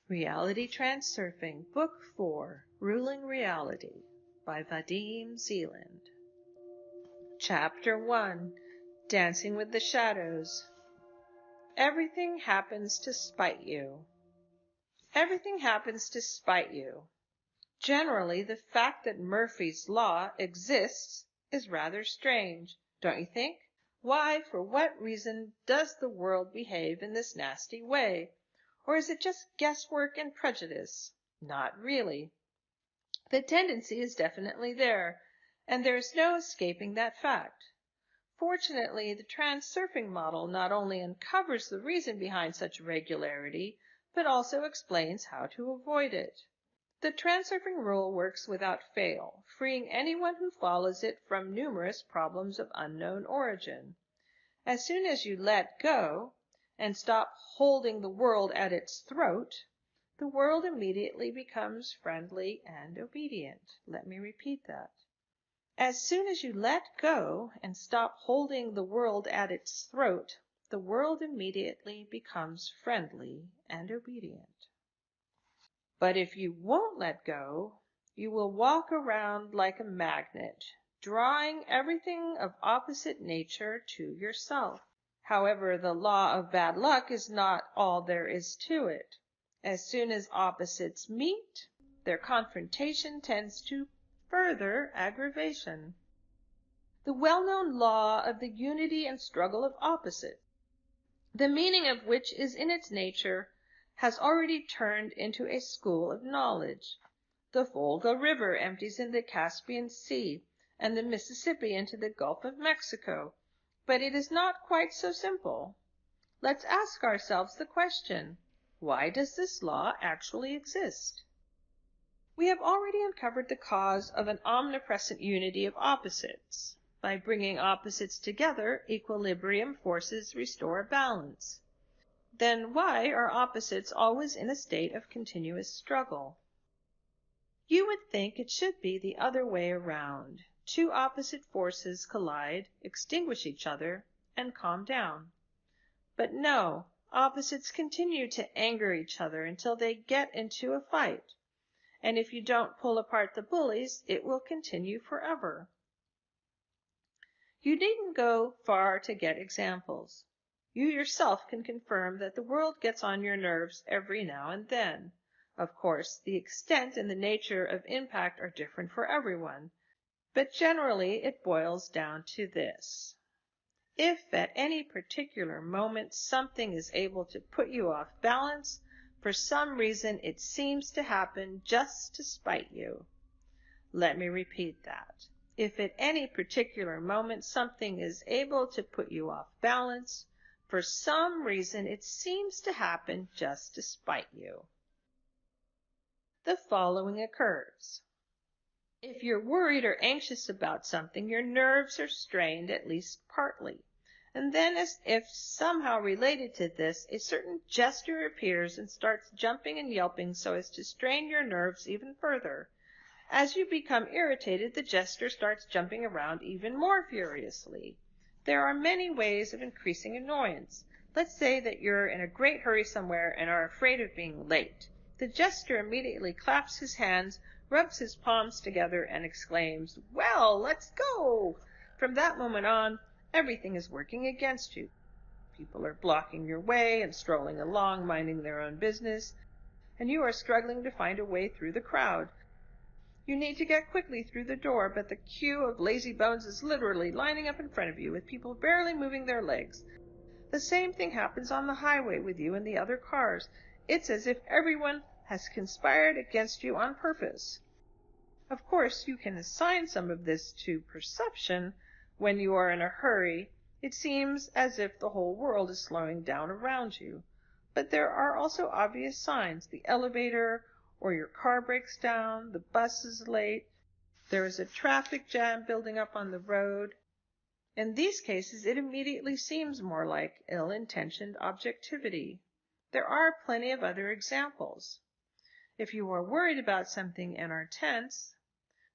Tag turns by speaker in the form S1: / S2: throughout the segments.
S1: Reality Transurfing, Book 4, Ruling Reality, by Vadim Zeland. Chapter 1, Dancing with the Shadows. Everything happens to spite you. Everything happens to spite you. Generally, the fact that Murphy's Law exists is rather strange, don't you think? Why, for what reason does the world behave in this nasty way? Or is it just guesswork and prejudice? Not really. The tendency is definitely there, and there is no escaping that fact. Fortunately, the Transurfing model not only uncovers the reason behind such irregularity, but also explains how to avoid it. The Transurfing rule works without fail, freeing anyone who follows it from numerous problems of unknown origin. As soon as you let go and stop holding the world at its throat, the world immediately becomes friendly and obedient. Let me repeat that. As soon as you let go and stop holding the world at its throat, the world immediately becomes friendly and obedient. But if you won't let go, you will walk around like a magnet, drawing everything of opposite nature to yourself. However, the law of bad luck is not all there is to it. As soon as opposites meet, their confrontation tends to further aggravation. The well-known law of the unity and struggle of opposites, the meaning of which is in its nature, has already turned into a school of knowledge. The Volga River empties in the Caspian Sea, and the Mississippi into the Gulf of Mexico, but it is not quite so simple. Let's ask ourselves the question, why does this law actually exist? We have already uncovered the cause of an omnipresent unity of opposites. By bringing opposites together, equilibrium forces restore balance. Then why are opposites always in a state of continuous struggle? You would think it should be the other way around. Two opposite forces collide, extinguish each other, and calm down. But no, opposites continue to anger each other until they get into a fight. And if you don't pull apart the bullies, it will continue forever. You needn't go far to get examples. You yourself can confirm that the world gets on your nerves every now and then. Of course, the extent and the nature of impact are different for everyone, but generally it boils down to this. If at any particular moment something is able to put you off balance, for some reason it seems to happen just to spite you. Let me repeat that. If at any particular moment something is able to put you off balance, for some reason it seems to happen just to spite you. The following occurs. If you're worried or anxious about something, your nerves are strained at least partly. And then, as if somehow related to this, a certain jester appears and starts jumping and yelping so as to strain your nerves even further. As you become irritated, the jester starts jumping around even more furiously. There are many ways of increasing annoyance. Let's say that you're in a great hurry somewhere and are afraid of being late. The jester immediately claps his hands, rubs his palms together, and exclaims, "Well, let's go!" From that moment on, everything is working against you. People are blocking your way and strolling along, minding their own business, and you are struggling to find a way through the crowd. You need to get quickly through the door, but the queue of lazy bones is literally lining up in front of you, with people barely moving their legs. The same thing happens on the highway with you and the other cars. It's as if everyone has conspired against you on purpose. Of course, you can assign some of this to perception. When you are in a hurry, it seems as if the whole world is slowing down around you. But there are also obvious signs. The elevator or your car breaks down, the bus is late, there is a traffic jam building up on the road. In these cases, it immediately seems more like ill-intentioned objectivity. There are plenty of other examples. If you are worried about something and are tense,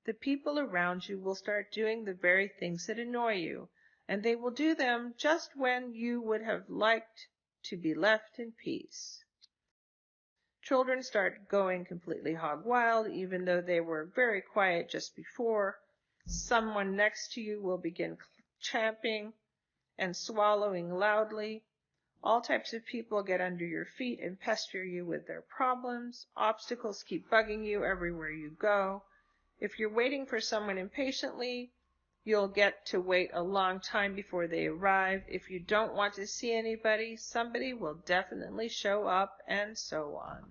S1: the people around you will start doing the very things that annoy you, and they will do them just when you would have liked to be left in peace. Children start going completely hog wild, even though they were very quiet just before. Someone next to you will begin champing and swallowing loudly. All types of people get under your feet and pester you with their problems. Obstacles keep bugging you everywhere you go. If you're waiting for someone impatiently, you'll get to wait a long time before they arrive. If you don't want to see anybody, somebody will definitely show up, and so on.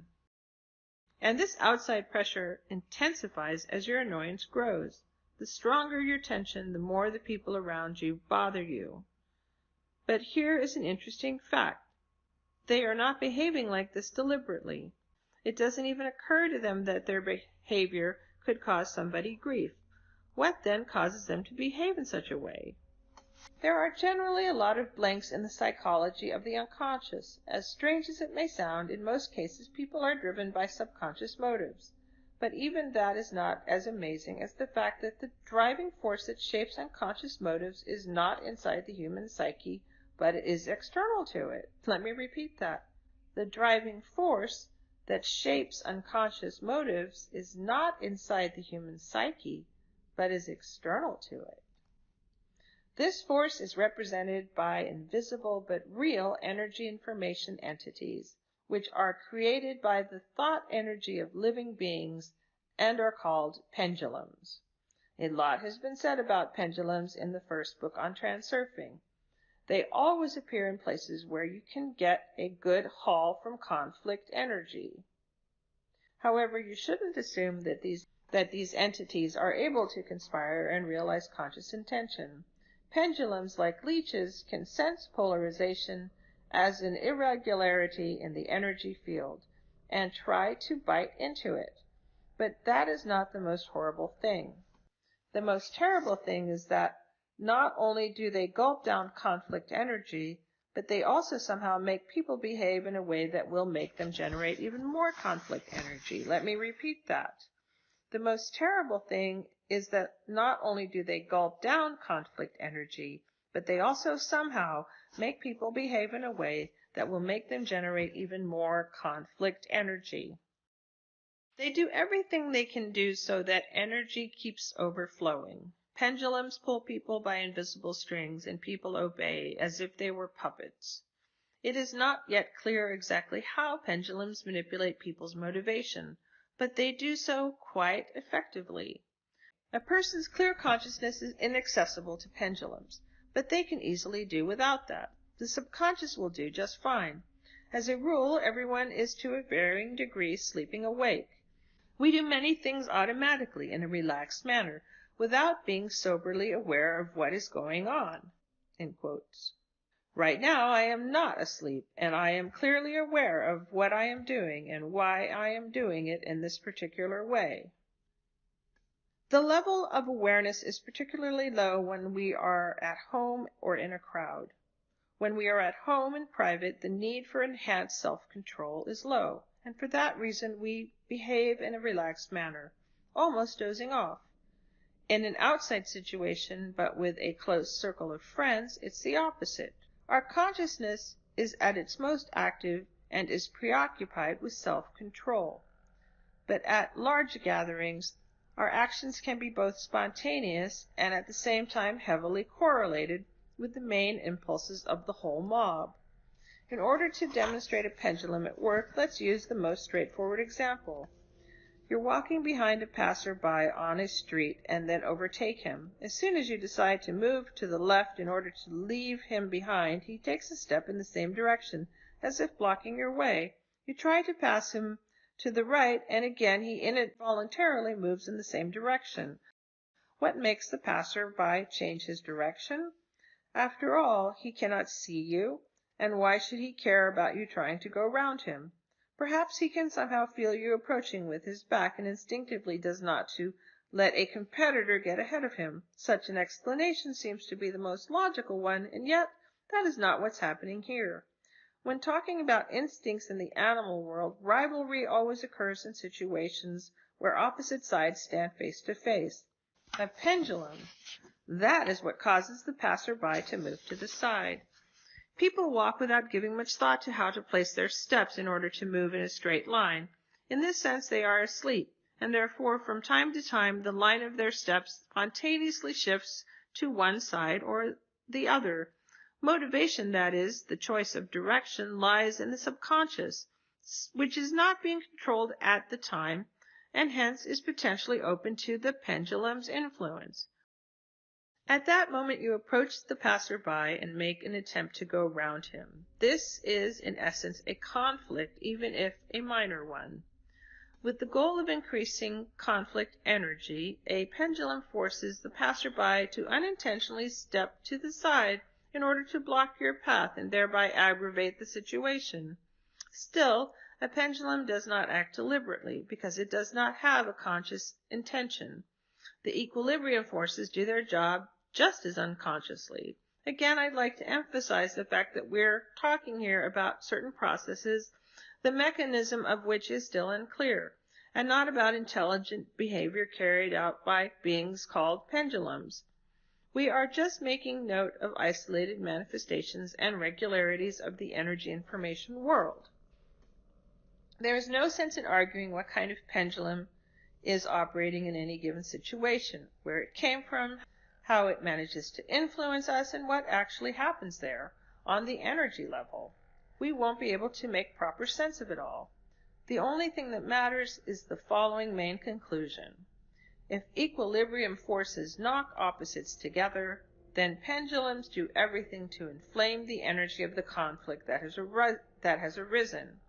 S1: And this outside pressure intensifies as your annoyance grows. The stronger your tension, the more the people around you bother you. But here is an interesting fact. They are not behaving like this deliberately. It doesn't even occur to them that their behavior could cause somebody grief. What then causes them to behave in such a way? There are generally a lot of blanks in the psychology of the unconscious. As strange as it may sound, in most cases people are driven by subconscious motives. But even that is not as amazing as the fact that the driving force that shapes unconscious motives is not inside the human psyche, but it is external to it. Let me repeat that. The driving force that shapes unconscious motives is not inside the human psyche, but is external to it. This force is represented by invisible but real energy information entities, which are created by the thought energy of living beings and are called pendulums. A lot has been said about pendulums in the first book on Transurfing. They always appear in places where you can get a good haul from conflict energy. However, you shouldn't assume that these entities are able to conspire and realize conscious intention. Pendulums, like leeches, can sense polarization as an irregularity in the energy field and try to bite into it. But that is not the most horrible thing. The most terrible thing is that not only do they gulp down conflict energy, but they also somehow make people behave in a way that will make them generate even more conflict energy. Let me repeat that. The most terrible thing is that not only do they gulp down conflict energy, but they also somehow make people behave in a way that will make them generate even more conflict energy. They do everything they can do so that energy keeps overflowing. Pendulums pull people by invisible strings, and people obey as if they were puppets. It is not yet clear exactly how pendulums manipulate people's motivation, but they do so quite effectively. A person's clear consciousness is inaccessible to pendulums, but they can easily do without that. The subconscious will do just fine. As a rule, everyone is to a varying degree sleeping awake. We do many things automatically in a relaxed manner, without being soberly aware of what is going on. In quotes. Right now I am not asleep, and I am clearly aware of what I am doing and why I am doing it in this particular way. The level of awareness is particularly low when we are at home or in a crowd. When we are at home in private, the need for enhanced self-control is low, and for that reason we behave in a relaxed manner, almost dozing off. In an outside situation, but with a close circle of friends, it's the opposite. Our consciousness is at its most active and is preoccupied with self-control. But at large gatherings, our actions can be both spontaneous and at the same time heavily correlated with the main impulses of the whole mob. In order to demonstrate a pendulum at work, let's use the most straightforward example. You're walking behind a passerby on a street and then overtake him. As soon as you decide to move to the left in order to leave him behind, he takes a step in the same direction, as if blocking your way. You try to pass him to the right, and again he involuntarily moves in the same direction. What makes the passerby change his direction? After all, he cannot see you, and why should he care about you trying to go round him? Perhaps he can somehow feel you approaching with his back and instinctively does not to let a competitor get ahead of him. Such an explanation seems to be the most logical one, and yet that is not what's happening here. When talking about instincts in the animal world, rivalry always occurs in situations where opposite sides stand face to face. A pendulum, that is what causes the passerby to move to the side. People walk without giving much thought to how to place their steps in order to move in a straight line. In this sense, they are asleep, and therefore from time to time the line of their steps spontaneously shifts to one side or the other. Motivation, that is, the choice of direction, lies in the subconscious, which is not being controlled at the time, and hence is potentially open to the pendulum's influence. At that moment you approach the passerby and make an attempt to go round him. This is, in essence, a conflict, even if a minor one. With the goal of increasing conflict energy, a pendulum forces the passerby to unintentionally step to the side in order to block your path and thereby aggravate the situation. Still, a pendulum does not act deliberately because it does not have a conscious intention. The equilibrium forces do their job just as unconsciously. Again, I'd like to emphasize the fact that we're talking here about certain processes, the mechanism of which is still unclear, and not about intelligent behavior carried out by beings called pendulums. We are just making note of isolated manifestations and regularities of the energy information world. There is no sense in arguing what kind of pendulum is operating in any given situation, where it came from, how it manages to influence us, and what actually happens there on the energy level. We won't be able to make proper sense of it all. The only thing that matters is the following main conclusion. If equilibrium forces knock opposites together, then pendulums do everything to inflame the energy of the conflict that has arisen.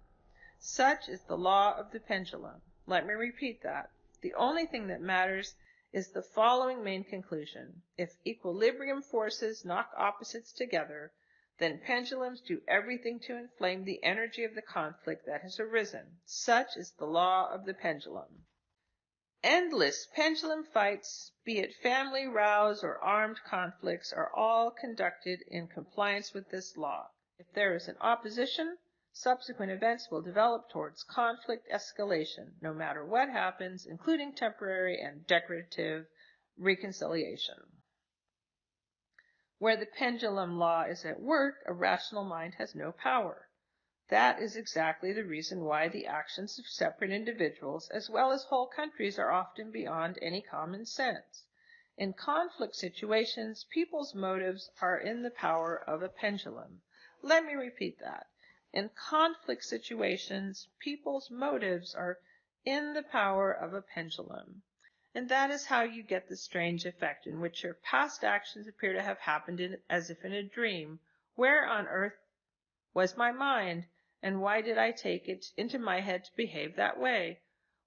S1: Such is the law of the pendulum. Let me repeat that. The only thing that matters is the following main conclusion. If equilibrium forces knock opposites together, then pendulums do everything to inflame the energy of the conflict that has arisen. Such is the law of the pendulum. Endless pendulum fights, be it family rows or armed conflicts, are all conducted in compliance with this law. If there is an opposition, subsequent events will develop towards conflict escalation, no matter what happens, including temporary and decorative reconciliation. Where the pendulum law is at work, a rational mind has no power. That is exactly the reason why the actions of separate individuals, as well as whole countries, are often beyond any common sense. In conflict situations, people's motives are in the power of a pendulum. Let me repeat that. In conflict situations, people's motives are in the power of a pendulum. And that is how you get the strange effect in which your past actions appear to have happened as if in a dream. Where on earth was my mind, and why did I take it into my head to behave that way?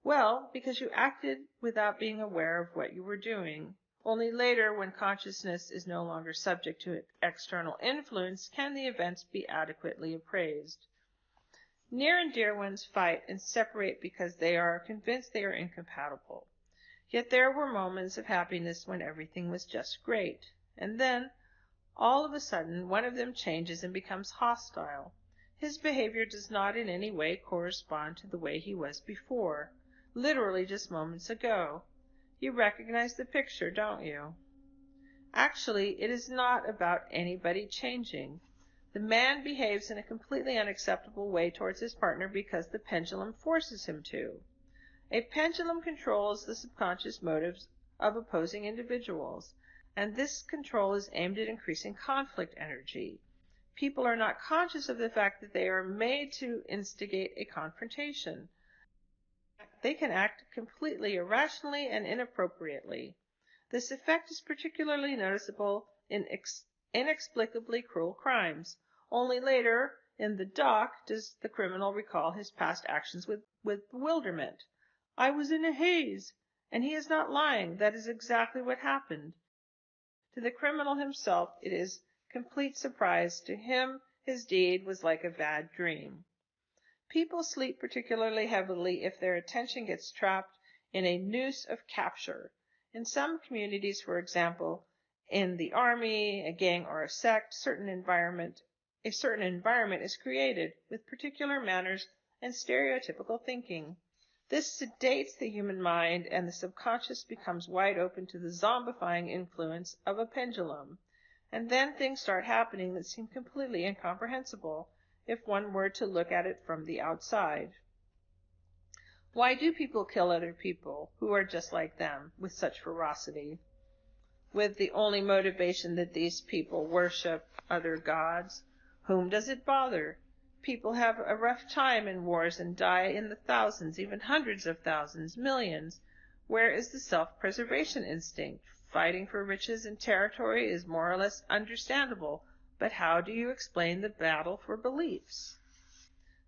S1: Well, because you acted without being aware of what you were doing. Only later, when consciousness is no longer subject to external influence, can the events be adequately appraised. Near and dear ones fight and separate because they are convinced they are incompatible. Yet there were moments of happiness when everything was just great. And then, all of a sudden, one of them changes and becomes hostile. His behavior does not in any way correspond to the way he was before, literally just moments ago. You recognize the picture, don't you? Actually, it is not about anybody changing. The man behaves in a completely unacceptable way towards his partner because the pendulum forces him to. A pendulum controls the subconscious motives of opposing individuals, and this control is aimed at increasing conflict energy. People are not conscious of the fact that they are made to instigate a confrontation. They can act completely irrationally and inappropriately. This effect is particularly noticeable in inexplicably cruel crimes. Only later, in the dock, does the criminal recall his past actions with bewilderment. I was in a haze, and he is not lying. That is exactly what happened. To the criminal himself, it is complete surprise. To him, his deed was like a bad dream. People sleep particularly heavily if their attention gets trapped in a noose of capture. In some communities, for example, in the army, a gang, or a sect, a certain environment is created with particular manners and stereotypical thinking. This sedates the human mind, and the subconscious becomes wide open to the zombifying influence of a pendulum. and then things start happening that seem completely incomprehensible if one were to look at it from the outside. Why do people kill other people who are just like them with such ferocity, with the only motivation that these people worship other gods? Whom does it bother? People have a rough time in wars and die in the thousands, even hundreds of thousands, millions. Where is the self-preservation instinct? Fighting for riches and territory is more or less understandable, but how do you explain the battle for beliefs?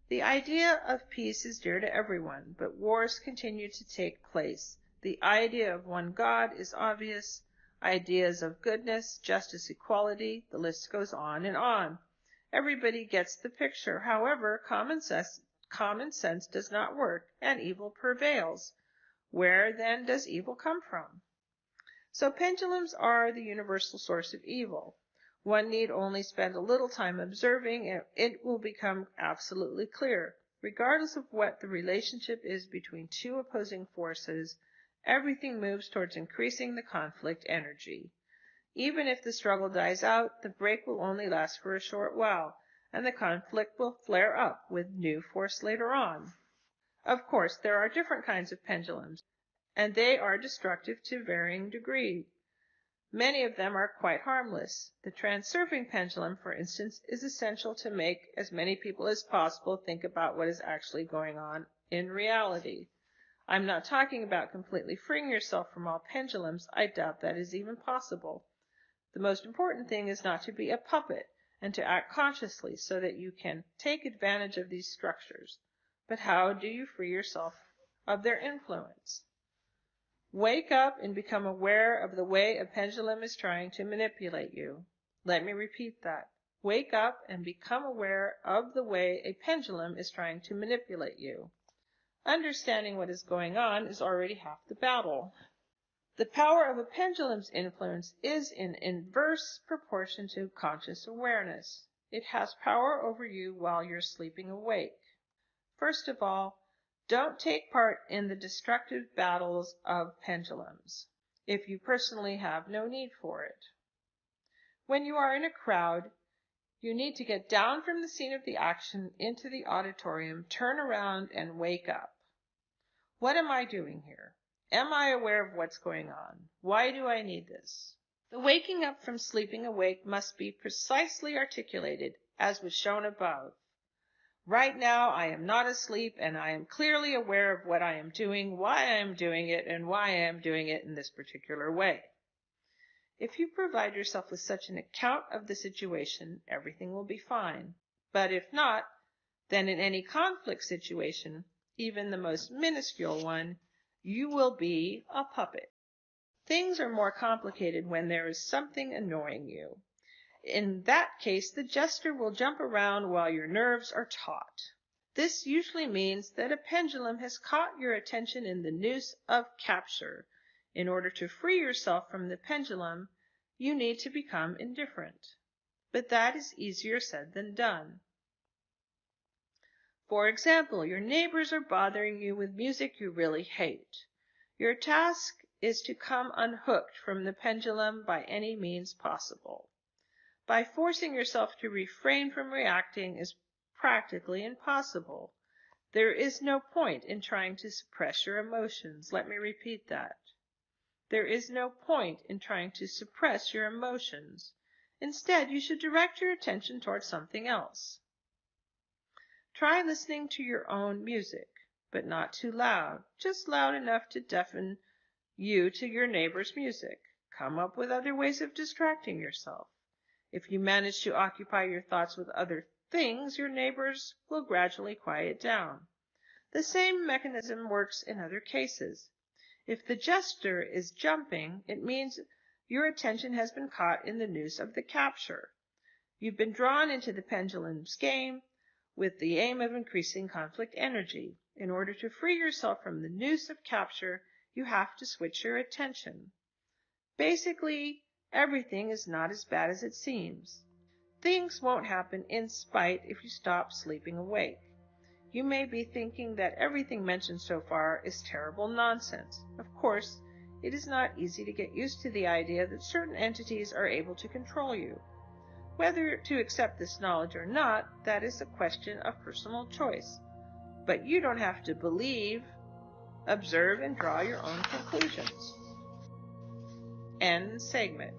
S1: The idea of peace is dear to everyone, but wars continue to take place. The idea of one God is obvious. Ideas of goodness, justice, equality, the list goes on and on. Everybody gets the picture. However, common sense does not work, and evil prevails. Where, then, does evil come from? So pendulums are the universal source of evil. One need only spend a little time observing, and it will become absolutely clear. Regardless of what the relationship is between two opposing forces, everything moves towards increasing the conflict energy. Even if the struggle dies out, the break will only last for a short while, and the conflict will flare up with new force later on. Of course, there are different kinds of pendulums, and they are destructive to varying degrees. Many of them are quite harmless. The Transurfing pendulum, for instance, is essential to make as many people as possible think about what is actually going on in reality. I'm not talking about completely freeing yourself from all pendulums. I doubt that is even possible. The most important thing is not to be a puppet and to act consciously so that you can take advantage of these structures. But how do you free yourself of their influence? Wake up and become aware of the way a pendulum is trying to manipulate you. Let me repeat that. Wake up and become aware of the way a pendulum is trying to manipulate you. Understanding what is going on is already half the battle. The power of a pendulum's influence is in inverse proportion to conscious awareness. It has power over you while you're sleeping awake. First of all, don't take part in the destructive battles of pendulums, if you personally have no need for it. When you are in a crowd, you need to get down from the scene of the action into the auditorium, turn around, and wake up. What am I doing here? Am I aware of what's going on? Why do I need this? The waking up from sleeping awake must be precisely articulated, as was shown above. Right now, I am not asleep, and I am clearly aware of what I am doing, why I am doing it, and why I am doing it in this particular way. If you provide yourself with such an account of the situation, everything will be fine. But if not, then in any conflict situation, even the most minuscule one, you will be a puppet. Things are more complicated when there is something annoying you. In that case, the jester will jump around while your nerves are taut. This usually means that a pendulum has caught your attention in the noose of capture. In order to free yourself from the pendulum, you need to become indifferent. But that is easier said than done. For example, your neighbors are bothering you with music you really hate. Your task is to come unhooked from the pendulum by any means possible. By forcing yourself to refrain from reacting is practically impossible. There is no point in trying to suppress your emotions. Let me repeat that. There is no point in trying to suppress your emotions. Instead, you should direct your attention towards something else. Try listening to your own music, but not too loud, just loud enough to deafen you to your neighbor's music. Come up with other ways of distracting yourself. If you manage to occupy your thoughts with other things, your neighbors will gradually quiet down. The same mechanism works in other cases. If the jester is jumping, it means your attention has been caught in the noose of the capture. You've been drawn into the pendulum's game with the aim of increasing conflict energy. In order to free yourself from the noose of capture, you have to switch your attention. Basically, everything is not as bad as it seems. Things won't happen in spite if you stop sleeping awake. You may be thinking that everything mentioned so far is terrible nonsense. Of course, it is not easy to get used to the idea that certain entities are able to control you. Whether to accept this knowledge or not, that is a question of personal choice. But you don't have to believe, observe, and draw your own conclusions. End segment.